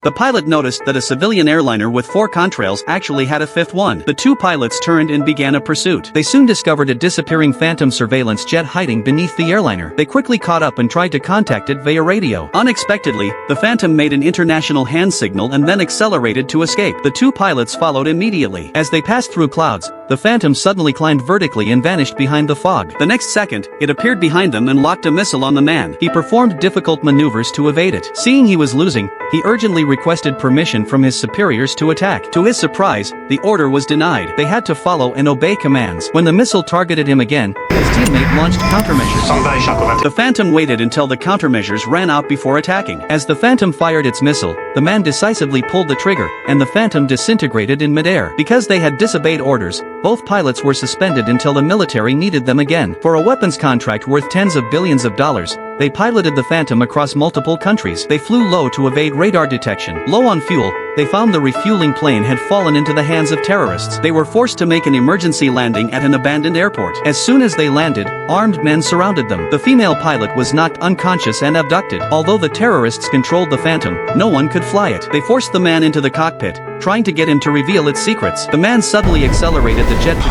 The pilot noticed that a civilian airliner with 4 contrails actually had a 5th one. The 2 pilots turned and began a pursuit. They soon discovered a disappearing Phantom surveillance jet hiding beneath the airliner. They quickly caught up and tried to contact it via radio. Unexpectedly, the Phantom made an international hand signal and then accelerated to escape. The 2 pilots followed immediately. As they passed through clouds, the Phantom suddenly climbed vertically and vanished behind the fog. The next second, it appeared behind them and locked a missile on the man. He performed difficult maneuvers to evade it. Seeing he was losing, he urgently requested permission from his superiors to attack. To his surprise, the order was denied. They had to follow and obey commands. When the missile targeted him again, his teammate launched countermeasures. The Phantom waited until the countermeasures ran out before attacking. As the Phantom fired its missile, the man decisively pulled the trigger, and the Phantom disintegrated in midair. Because they had disobeyed orders, both pilots were suspended until the military needed them again. For a weapons contract worth tens of billions of dollars, they piloted the Phantom across multiple countries. They flew low to evade radar detection. Low on fuel, they found the refueling plane had fallen into the hands of terrorists. They were forced to make an emergency landing at an abandoned airport. As soon as they landed, armed men surrounded them. The female pilot was knocked unconscious and abducted. Although the terrorists controlled the Phantom, no one could fly it. They forced the man into the cockpit, trying to get him to reveal its secrets. The man suddenly accelerated the jet to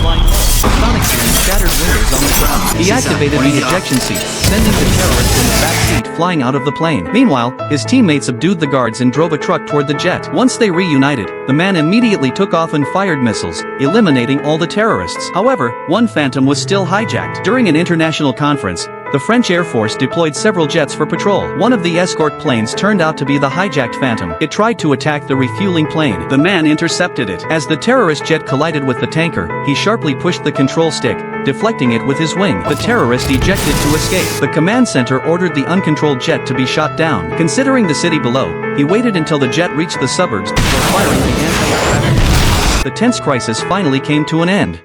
flying low. The sonic boom shattered windows on the ground. He activated the ejection seat, sending the terrorist in the back seat flying out of the plane. Meanwhile, his teammates subdued the guards and drove a truck toward the jet. Once they reunited, the man immediately took off and fired missiles, eliminating all the terrorists. However, one Phantom was still hijacked. During an international conference, the French Air Force deployed several jets for patrol. One of the escort planes turned out to be the hijacked Phantom. It tried to attack the refueling plane. The man intercepted it. As the terrorist jet collided with the tanker, he sharply pushed the control stick, deflecting it with his wing. The terrorist ejected to escape. The command center ordered the uncontrolled jet to be shot down. Considering the city below, he waited until the jet reached the suburbs before firing the anti-aircraft. The tense crisis finally came to an end.